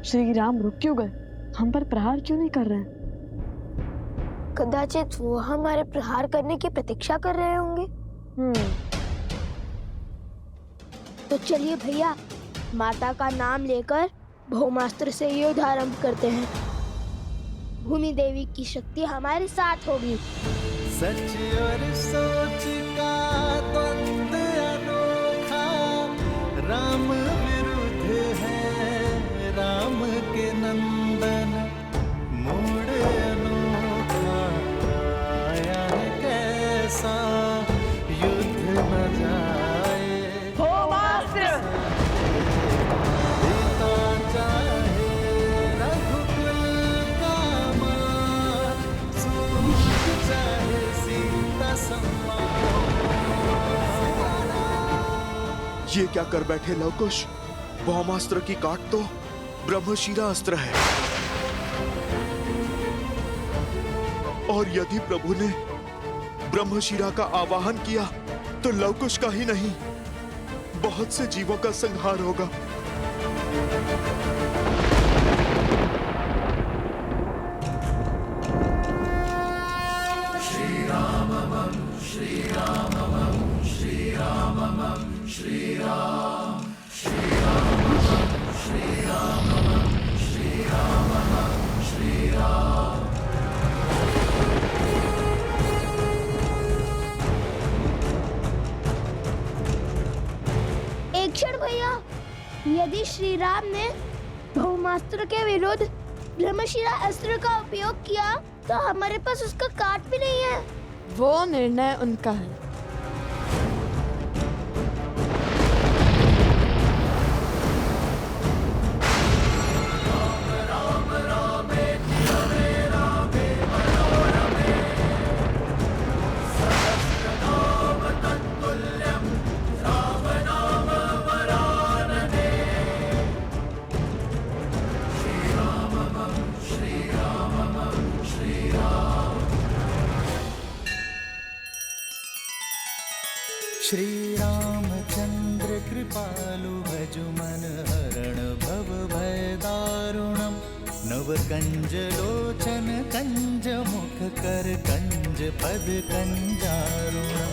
श्री राम रुक क्यों गए? हम पर प्रहार क्यों नहीं कर रहे हैं? कदाचित वो हमारे प्रहार करने की प्रतीक्षा कर रहे होंगे। तो चलिए भैया, माता का नाम लेकर भौमास्त्र से युद्ध आरंभ करते हैं। भूमि देवी की शक्ति हमारे साथ होगी। सच और सोच का द्वंद अनोखा, राम विरुद्ध है राम के नंदन, मोड़ अनोखा आया है कैसा, युद्ध न जाए भौमास्त्र! पिता चाहे रघुकुल का मान, सूझ चाहे सीता सम्मान। ये क्या कर बैठे लवकुश? भौमास्त्र की काट तो ब्रह्मशिरा अस्त्र है, और यदि प्रभु ने ब्रह्मशिरा का आवाहन किया तो लवकुश का ही नहीं, बहुत से जीवों का संहार होगा। एक क्षण भैया, यदि श्री राम ने भौमास्त्र के विरुद्ध ब्रह्मशिरा अस्त्र का उपयोग किया तो हमारे पास उसका काट भी नहीं है। वो निर्णय उनका है। श्री रामचंद्र कृपालु भजु मन हरण भव भय दारुणम, नव कंज लोचन कंज मुख कर कंज पद कंजारुणम।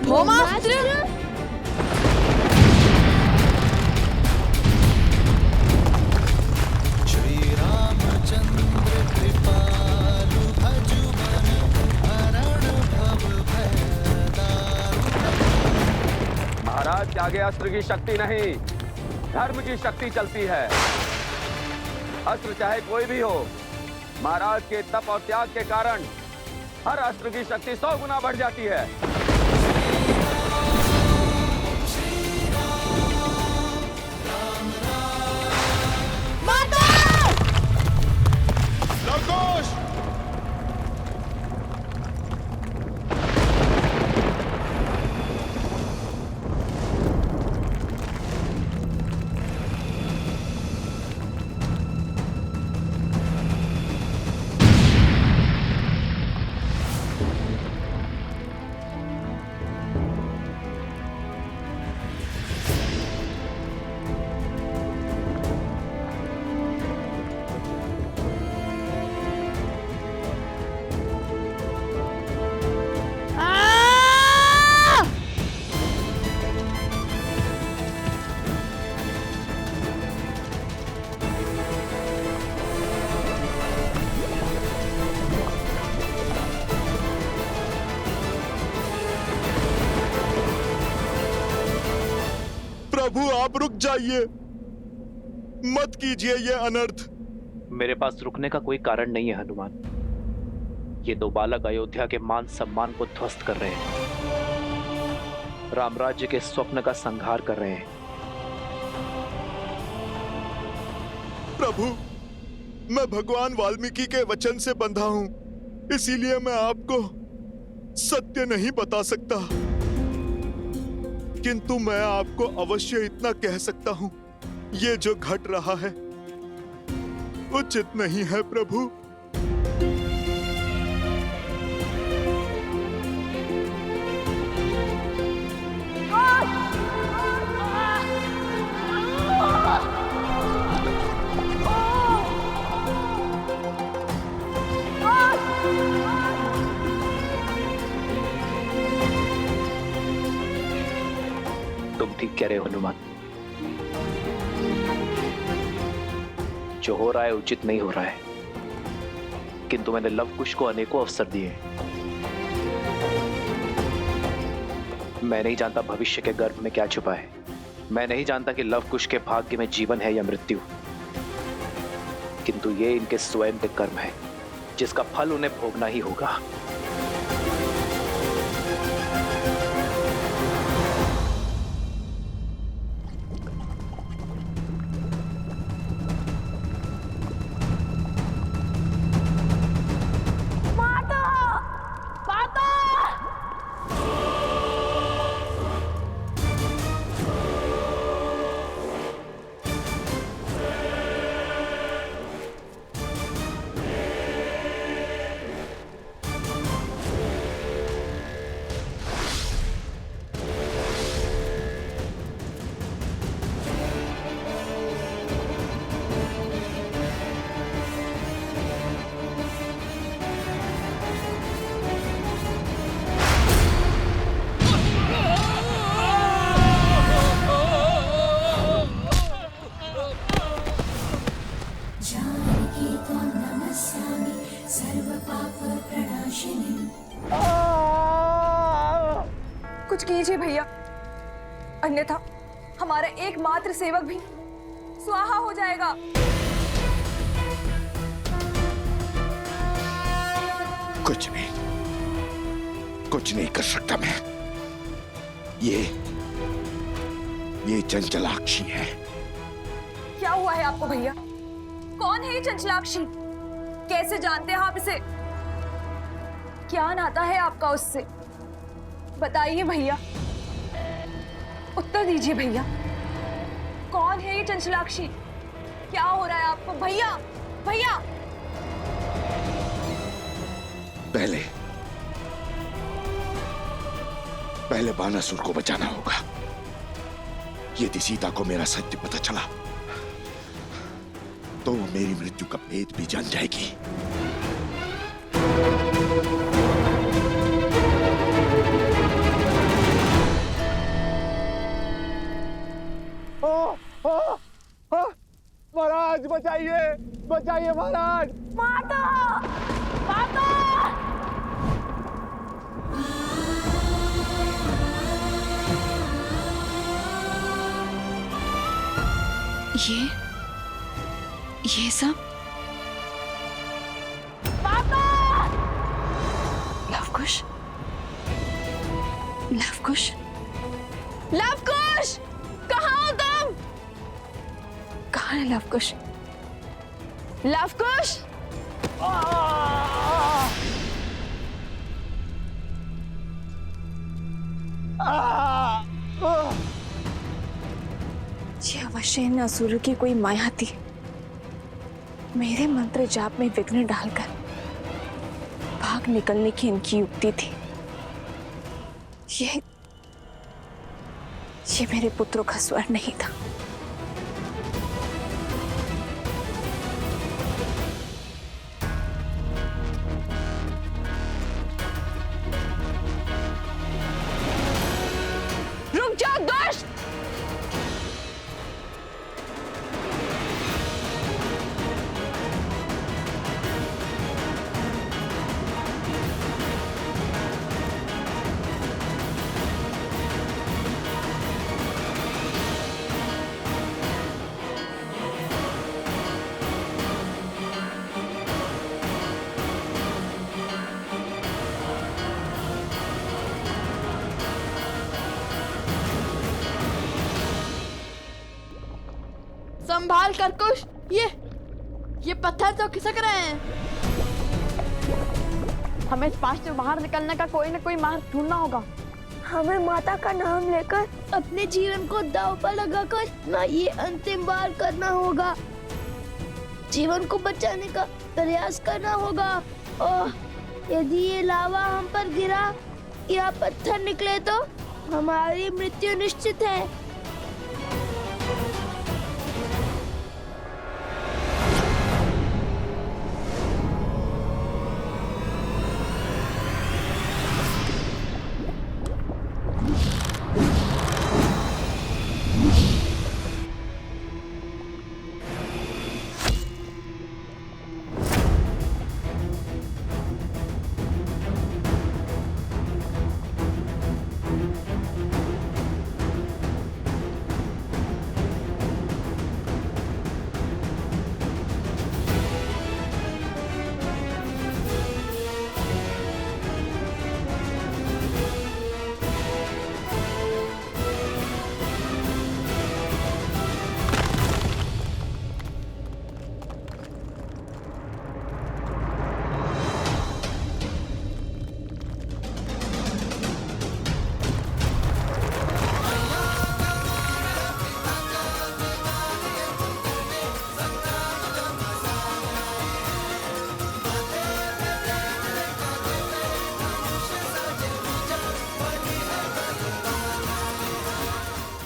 भौमास्त्र! श्री रामचंद्र कृपालु भजु मन हरण भव भय दारुणम। महाराज के आगे अस्त्र की शक्ति नहीं, धर्म की शक्ति चलती है। अस्त्र चाहे कोई भी हो, महाराज के तप और त्याग के कारण हर अस्त्र की शक्ति 100 गुना बढ़ जाती है। लवकुश! प्रभु आप रुक जाइए, मत कीजिए ये अनर्थ। मेरे पास रुकने का कोई कारण नहीं है हनुमान। ये दो बालक अयोध्या के मान सम्मान को ध्वस्त कर रहे हैं, राम राज्य के स्वप्न का संहार कर रहे हैं। प्रभु, मैं भगवान वाल्मीकि के वचन से बंधा हूं। इसीलिए मैं आपको सत्य नहीं बता सकता, किंतु मैं आपको अवश्य इतना कह सकता हूं, ये जो घट रहा है उचित नहीं है प्रभु। तुम ठीक कह रहे हो हनुमान, जो हो रहा है उचित नहीं हो रहा है, किंतु मैंने लव कुश को अनेकों अवसर दिए। मैं नहीं जानता भविष्य के गर्भ में क्या छुपा है। मैं नहीं जानता कि लव कुश के भाग्य में जीवन है या मृत्यु, किंतु ये इनके स्वयं के कर्म है, जिसका फल उन्हें भोगना ही होगा। कुछ कीजिए भैया, अन्यथा हमारा एकमात्र सेवक भी स्वाहा हो जाएगा। कुछ नहीं कर सकता मैं। ये चंचलाक्षी है। क्या हुआ है आपको भैया? कौन है ये चंचलाक्षी? कैसे जानते हैं आप इसे? क्या नाता है आपका उससे? बताइए भैया, उत्तर दीजिए भैया। कौन है ये चंचलाक्षी? क्या हो रहा है आपको भैया? भैया पहले बानासुर को बचाना होगा। यदि सीता को मेरा सत्य पता चला तो वो मेरी मृत्यु का भेद भी जान जाएगी। महाराज बचाइए, बचाइए महाराज। माता! माता! ये सब लवकुश, लवकुश, लवकुश, कहाँ हो तुम? कहाँ है लवकुश? लवकुश! ये अवश्य इन असुरों की कोई माया थी, मेरे मंत्र जाप में विघ्न डालकर भाग निकलने की इनकी युक्ति थी। ये मेरे पुत्रों का स्वर नहीं था। रुक जाओ दुष्ट! संभाल कर कुश, ये पत्थर तो खिसक रहे हैं। हमें इस पास से बाहर निकलने का कोई ना कोई मार्ग ढूंढना होगा। हमें माता का नाम लेकर अपने जीवन को दांव पर लगाकर ना ये अंतिम बार करना होगा। जीवन को बचाने का प्रयास करना होगा। और यदि ये लावा हम पर गिरा या पत्थर निकले तो हमारी मृत्यु निश्चित है।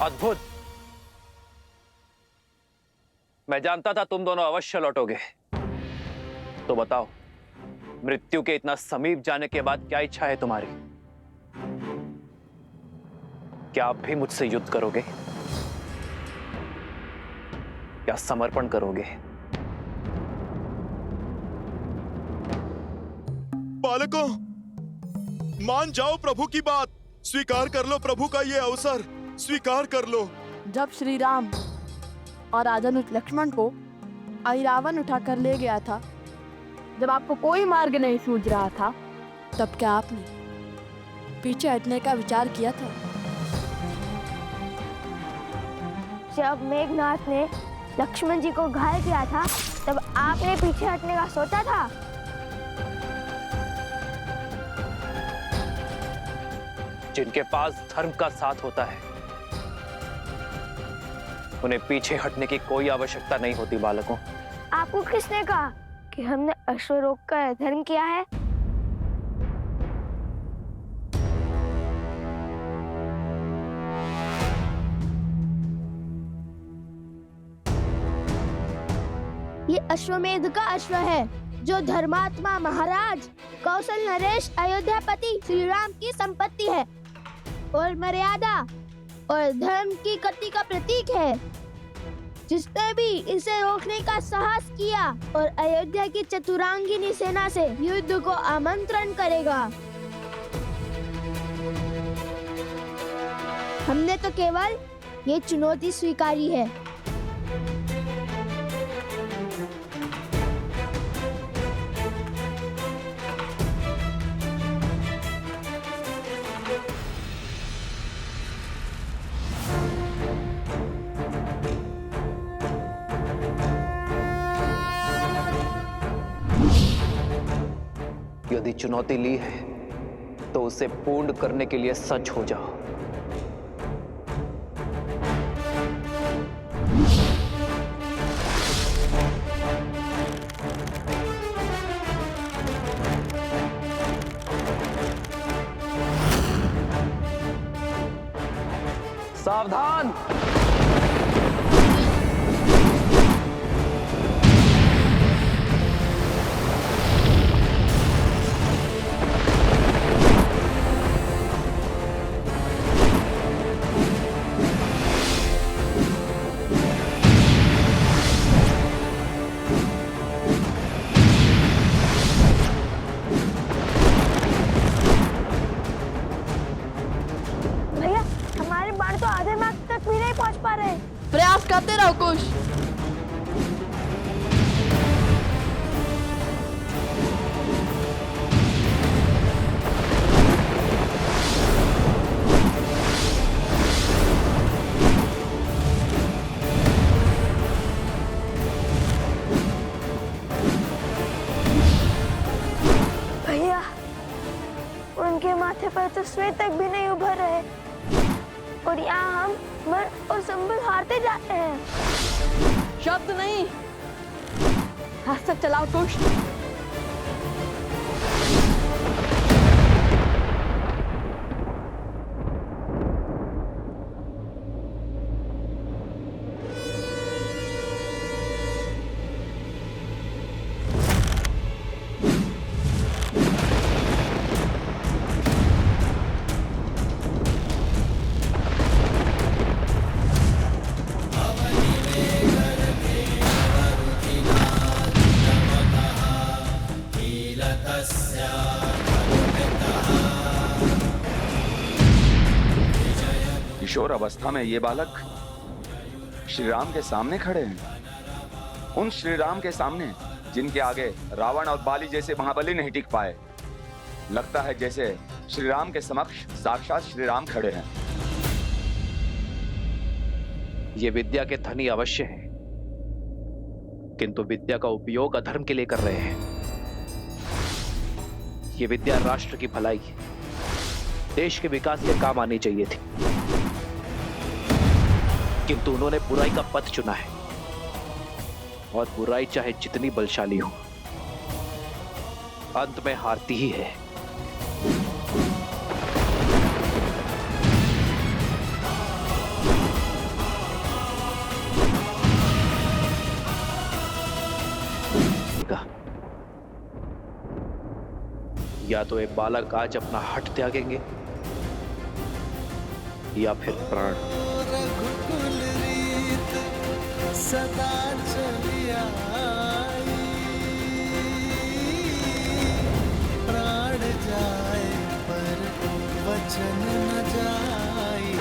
अद्भुत। मैं जानता था तुम दोनों अवश्य लौटोगे। तो बताओ, मृत्यु के इतना समीप जाने के बाद क्या इच्छा है तुम्हारी? क्या आप भी मुझसे युद्ध करोगे? क्या समर्पण करोगे? बालकों, मान जाओ प्रभु की बात। स्वीकार कर लो प्रभु का ये अवसर, स्वीकार कर लो। जब श्री राम और राजानुज लक्ष्मण को ऐरावत उठाकर ले गया था, जब आपको कोई मार्ग नहीं सूझ रहा था, तब क्या आपने पीछे हटने का विचार किया था? जब मेघनाथ ने लक्ष्मण जी को घायल किया था, तब आपने पीछे हटने का सोचा था? जिनके पास धर्म का साथ होता है, उन्हें पीछे हटने की कोई आवश्यकता नहीं होती। बालकों, आपको किसने कहा कि हमने अश्वरोग का धर्म किया है? ये अश्वमेध का अश्व है, जो धर्मात्मा महाराज कौशल नरेश अयोध्यापति श्री राम की संपत्ति है और मर्यादा और धर्म की गति का प्रतीक है। जिसने भी इसे रोकने का साहस किया और अयोध्या की चतुरांगिनी सेना से युद्ध को आमंत्रण करेगा। हमने तो केवल ये चुनौती स्वीकारी है। यदि चुनौती ली है तो उसे पूर्ण करने के लिए सच हो जाओ। सावधान! भैया, हमारे बाण तो आधे मार्ग तक भी नहीं पहुंच माथे पर तो श्वेतक भी नहीं उभर रहे और यहाँ हम मन और संबल हारते जाते हैं। शब्द नहीं, हस्तक चलाओ कुश। किशोर अवस्था में ये बालक श्री राम के सामने खड़े हैं, उन श्री राम के सामने जिनके आगे रावण और बाली जैसे महाबली नहीं टिक पाए। लगता है जैसे श्री राम के समक्ष साक्षात श्री राम खड़े हैं। ये विद्या के धनी अवश्य हैं, किंतु विद्या का उपयोग अधर्म के लिए कर रहे हैं। ये विद्या राष्ट्र की भलाई, देश के विकास के काम आनी चाहिए थी, किंतु उन्होंने बुराई का पथ चुना है, और बुराई चाहे जितनी बलशाली हो, अंत में हारती ही है। या तो ये बालक आज अपना हट त्यागेंगे या फिर प्राण। रघुकुल रीत सदा चली आई, प्राण जाए पर वचन न जाई।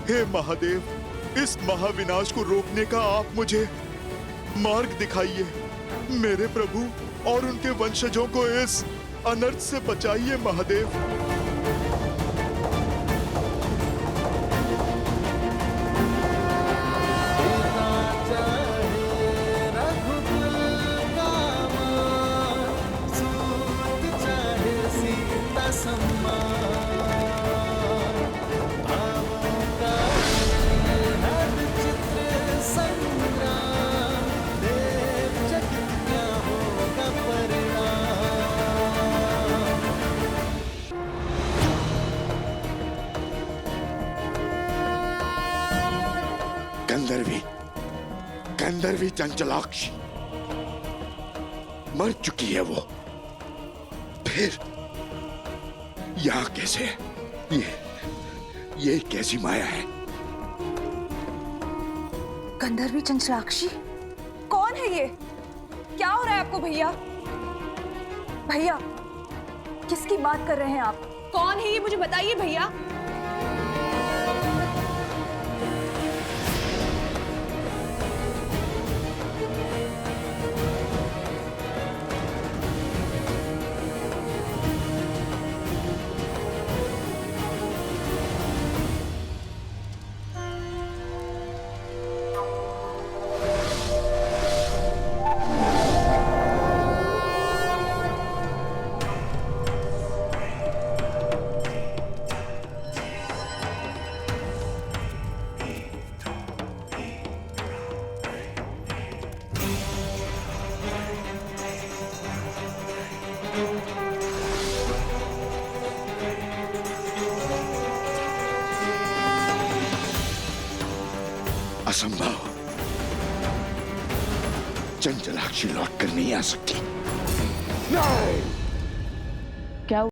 हे महादेव, इस महाविनाश को रोकने का आप मुझे मार्ग दिखाइए। मेरे प्रभु और उनके वंशजों को इस अनर्थ से बचाइए महादेव। गंधर्वी चंचलाक्षी मर चुकी है वो, फिर यहाँ कैसे? ये कैसी माया है? गंधर्वी चंचलाक्षी? कौन है ये? क्या हो रहा है आपको भैया? भैया, किसकी बात कर रहे हैं आप? कौन है ये, मुझे बताइए भैया। असंभव। चंचलाक्षी लौट कर नहीं आ सकती। नहीं।